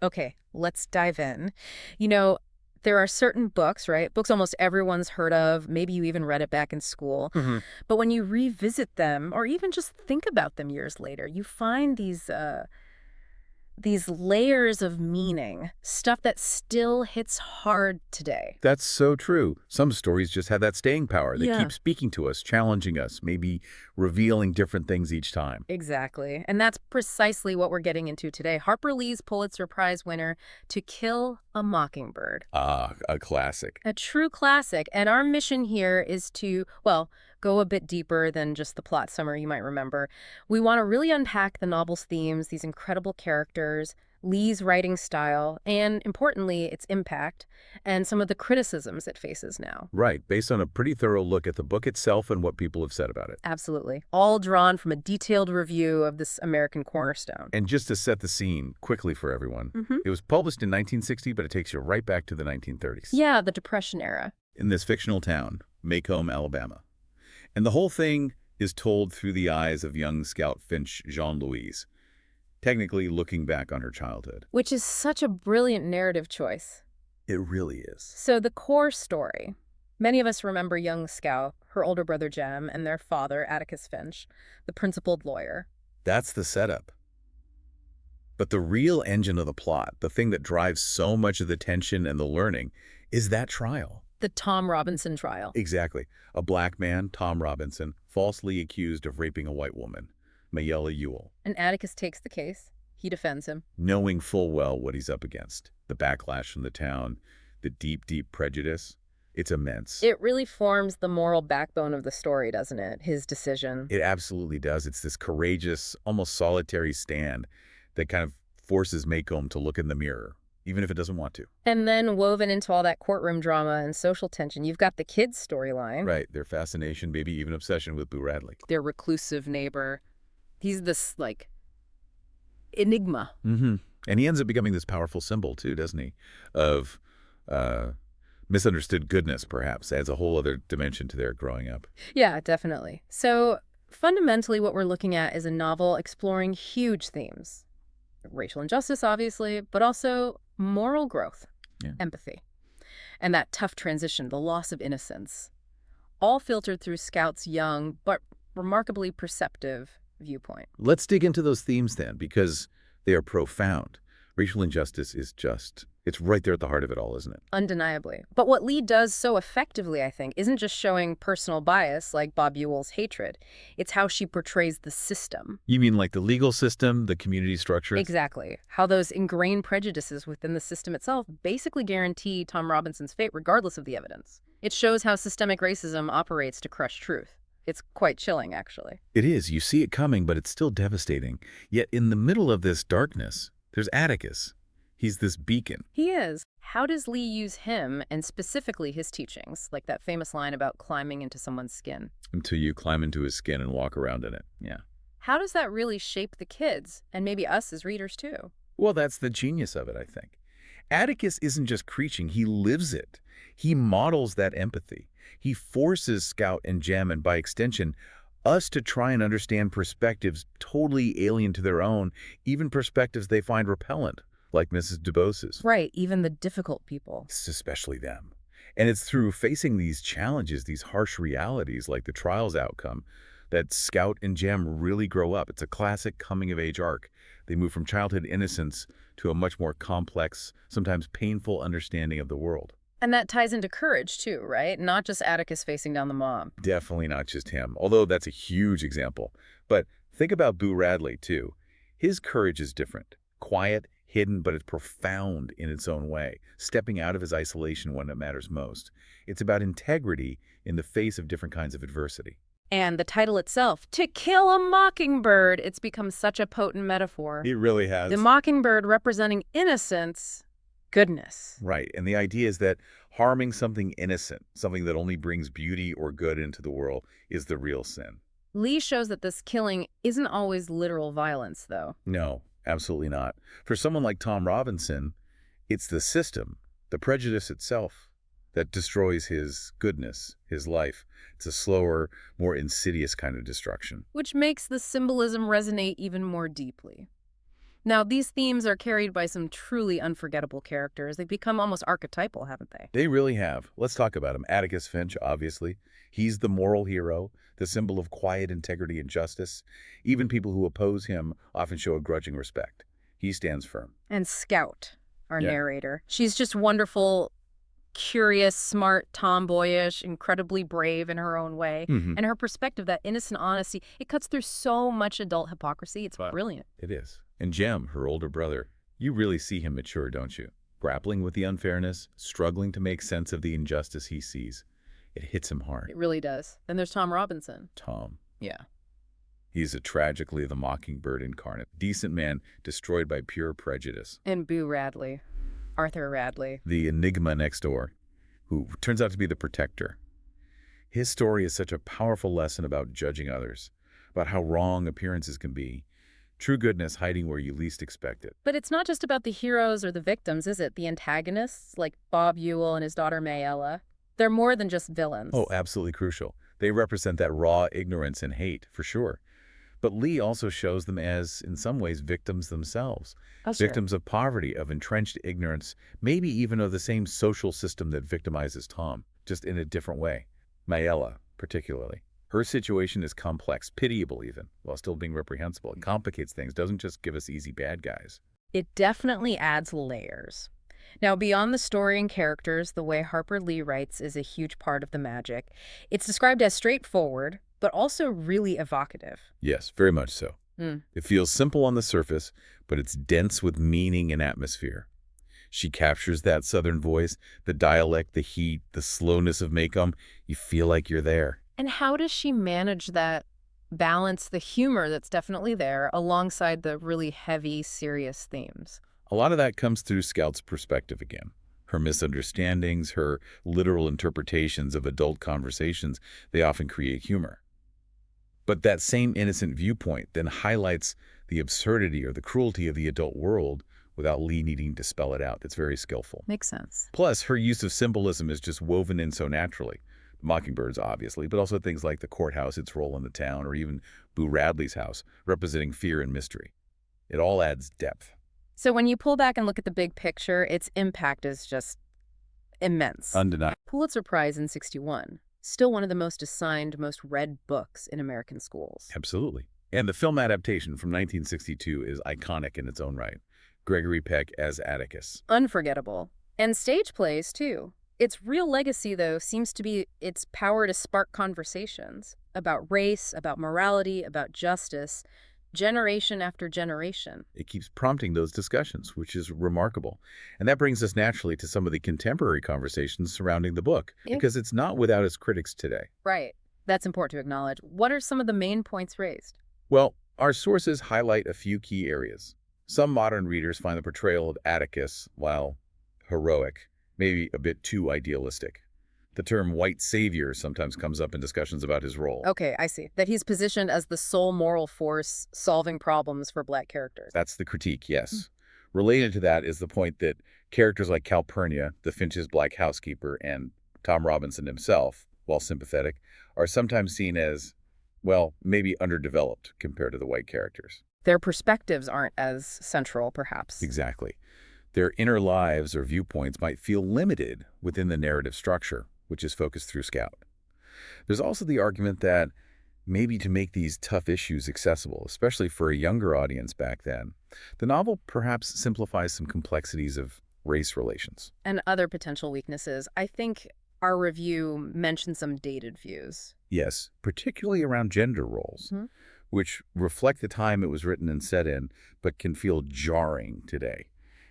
Okay, let's dive in. You know, there are certain books, right? Books almost everyone's heard of. Maybe you even read it back in school. Hmm. But when you revisit them or even just think about them years later, you find these layers of meaning, stuff that still hits hard today. That's so true. Some stories just have that staying power. They keep Yeah. speaking to us, challenging us, maybe revealing different things each time. Exactly. And that's precisely what we're getting into today. Harper Lee's Pulitzer Prize winner, To Kill a Mockingbird. Ah, a classic. A true classic. And our mission here is to, well, go a bit deeper than just the plot summary you might remember. We want to really unpack the novel's themes, these incredible characters, Lee's writing style, and importantly, its impact, and some of the criticisms it faces now. Right, based on a pretty thorough look at the book itself and what people have said about it. Absolutely. All drawn from a detailed review of this American cornerstone. And just to set the scene quickly for everyone, Hmm. it was published in 1960, but it takes you right back to the 1930s. Yeah, the Depression era. In this fictional town, Macomb, Alabama. And the whole thing is told through the eyes of young Scout Finch Jean-Louise, technically looking back on her childhood. Which is such a brilliant narrative choice. It really is. So the core story. Many of us remember young Scout, her older brother Jem, and their father, Atticus Finch, the principled lawyer. That's the setup. But the real engine of the plot, the thing that drives so much of the tension and the learning, is that trial. The Tom Robinson trial. Exactly. A black man, Tom Robinson, falsely accused of raping a white woman, Mayella Ewell, And Atticus takes the case. He defends him. knowing full well what he's up against. The backlash from the town, the deep, deep prejudice. It's immense. It really forms the moral backbone of the story, doesn't it? His decision. It absolutely does. It's this courageous, almost solitary stand that kind of forces Macomb to look in the mirror, even if it doesn't want to. And then woven into all that courtroom drama and social tension, you've got the kids' storyline. Right, their fascination, maybe even obsession with Boo Radley. Their reclusive neighbor. He's this, like, enigma. Mm-hmm. And he ends up becoming this powerful symbol, too, doesn't he? Of misunderstood goodness, perhaps. Adds a whole other dimension to their growing up. Yeah, definitely. So fundamentally, what we're looking at is a novel exploring huge themes. Racial injustice, obviously, but also moral growth, Yeah. empathy, and that tough transition, the loss of innocence, all filtered through Scout's young but remarkably perceptive viewpoint. Let's dig into those themes then, because they are profound. Racial injustice is it's right there at the heart of it all, isn't it? Undeniably. But what Lee does so effectively, I think, isn't just showing personal bias like Bob Ewell's hatred. It's how she portrays the system. You mean like the legal system, the community structures? Exactly. How those ingrained prejudices within the system itself basically guarantee Tom Robinson's fate regardless of the evidence. It shows how systemic racism operates to crush truth. It's quite chilling, actually. It is. You see it coming, but it's still devastating. Yet in the middle of this darkness, there's Atticus. He's this beacon. He is. How does Lee use him, and specifically his teachings, like that famous line about climbing into someone's skin? Until you climb into his skin and walk around in it. Yeah. How does that really shape the kids, and maybe us as readers too? Well, that's the genius of it, I think. Atticus isn't just preaching, he lives it. He models that empathy. He forces Scout and Jem, and by extension, us to try and understand perspectives totally alien to their own, even perspectives they find repellent, like Mrs. DuBose's. Right, even the difficult people. It's especially them. And it's through facing these challenges, these harsh realities, like the trial's outcome, that Scout and Jem really grow up. It's a classic coming-of-age arc. They move from childhood innocence to a much more complex, sometimes painful understanding of the world. And that ties into courage too, right? Not just Atticus facing down the mob. Definitely not just him, although that's a huge example. But think about Boo Radley, too. His courage is different. Quiet, hidden, but it's profound in its own way, stepping out of his isolation when it matters most. It's about integrity in the face of different kinds of adversity. And the title itself, To Kill a Mockingbird, it's become such a potent metaphor. It really has. The mockingbird representing innocence, goodness. Right, and the idea is that harming something innocent, something that only brings beauty or good into the world, is the real sin. Lee shows that this killing isn't always literal violence, though. No, absolutely not. For someone like Tom Robinson, it's the system, the prejudice itself, that destroys his goodness, his life. It's a slower, more insidious kind of destruction. Which makes the symbolism resonate even more deeply. Now, these themes are carried by some truly unforgettable characters. They've become almost archetypal, haven't they? They really have. Let's talk about him. Atticus Finch, obviously. He's the moral hero, the symbol of quiet integrity and justice. Even people who oppose him often show a grudging respect. He stands firm. And Scout, our Yeah. narrator. She's just wonderful, curious, smart, tomboyish, incredibly brave in her own way. Hmm. And her perspective, that innocent honesty, it cuts through so much adult hypocrisy. It's Wow. brilliant. It is. And Jem, her older brother, you really see him mature, don't you? Grappling with the unfairness, struggling to make sense of the injustice he sees. It hits him hard. It really does. Then there's Tom Robinson. Tom. Yeah. He's a tragically the mockingbird incarnate. Decent man destroyed by pure prejudice. And Boo Radley. Arthur Radley. The enigma next door, who turns out to be the protector. His story is such a powerful lesson about judging others, about how wrong appearances can be. True goodness hiding where you least expect it. But it's not just about the heroes or the victims, is it? The antagonists, like Bob Ewell and his daughter Mayella, they're more than just villains. Oh, absolutely crucial. They represent that raw ignorance and hate, for sure. But Lee also shows them as, in some ways, victims themselves. Oh, sure. Victims of poverty, of entrenched ignorance, maybe even of the same social system that victimizes Tom, just in a different way. Mayella, particularly. Her situation is complex, pitiable even, while still being reprehensible. It complicates things, doesn't just give us easy bad guys. It definitely adds layers. Now, beyond the story and characters, the way Harper Lee writes is a huge part of the magic. It's described as straightforward, but also really evocative. Yes, very much so. Mm. It feels simple on the surface, but it's dense with meaning and atmosphere. She captures that southern voice, the dialect, the heat, the slowness of Macomb. You feel like you're there. And how does she manage that balance, the humor that's definitely there, alongside the really heavy, serious themes? A lot of that comes through Scout's perspective again. Her misunderstandings, her literal interpretations of adult conversations, they often create humor. But that same innocent viewpoint then highlights the absurdity or the cruelty of the adult world without Lee needing to spell it out. It's very skillful. Makes sense. Plus, her use of symbolism is just woven in so naturally. Mockingbirds, obviously, but also things like the courthouse, its role in the town, or even Boo Radley's house, representing fear and mystery. It all adds depth. So when you pull back and look at the big picture, its impact is just immense. Undeniable. Pulitzer Prize in '61. Still one of the most assigned, most read books in American schools. Absolutely. And the film adaptation from 1962 is iconic in its own right. Gregory Peck as Atticus. Unforgettable. And stage plays, too. Its real legacy, though, seems to be its power to spark conversations about race, about morality, about justice, generation after generation. It keeps prompting those discussions, which is remarkable. And that brings us naturally to some of the contemporary conversations surrounding the book, Yeah. because it's not without its critics today. Right. That's important to acknowledge. What are some of the main points raised? Well, our sources highlight a few key areas. Some modern readers find the portrayal of Atticus, while heroic, maybe a bit too idealistic. The term white savior sometimes comes up in discussions about his role. Okay, I see. That he's positioned as the sole moral force solving problems for Black characters. That's the critique, yes. Related to that is the point that characters like Calpurnia, the Finch's black housekeeper, and Tom Robinson himself, while sympathetic, are sometimes seen as, well, maybe underdeveloped compared to the white characters. Their perspectives aren't as central, perhaps. Exactly. Their inner lives or viewpoints might feel limited within the narrative structure, which is focused through Scout. There's also the argument that maybe to make these tough issues accessible, especially for a younger audience back then, the novel perhaps simplifies some complexities of race relations. And other potential weaknesses. I think our review mentioned some dated views. Yes, particularly around gender roles, Mhm. which reflect the time it was written and set in, but can feel jarring today.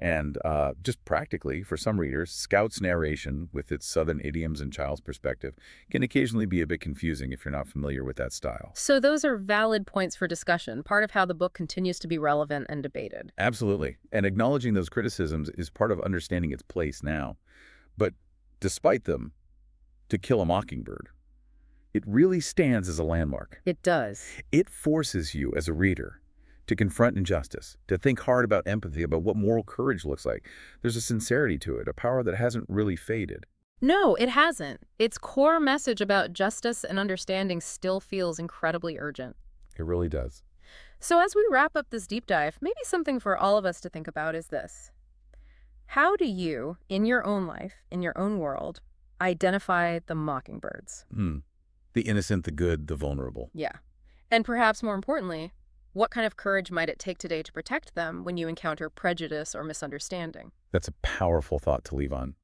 And just practically, for some readers, Scout's narration, with its southern idioms and child's perspective, can occasionally be a bit confusing if you're not familiar with that style. So those are valid points for discussion, part of how the book continues to be relevant and debated. Absolutely. And acknowledging those criticisms is part of understanding its place now. But despite them, To Kill a Mockingbird, it really stands as a landmark. It does. It forces you as a reader to confront injustice, to think hard about empathy, about what moral courage looks like. There's a sincerity to it, a power that hasn't really faded. No, it hasn't. Its core message about justice and understanding still feels incredibly urgent. It really does. So as we wrap up this deep dive, maybe something for all of us to think about is this. How do you, in your own life, in your own world, identify the mockingbirds? Hmm. The innocent, the good, the vulnerable. Yeah. And perhaps more importantly, what kind of courage might it take today to protect them when you encounter prejudice or misunderstanding? That's a powerful thought to leave on.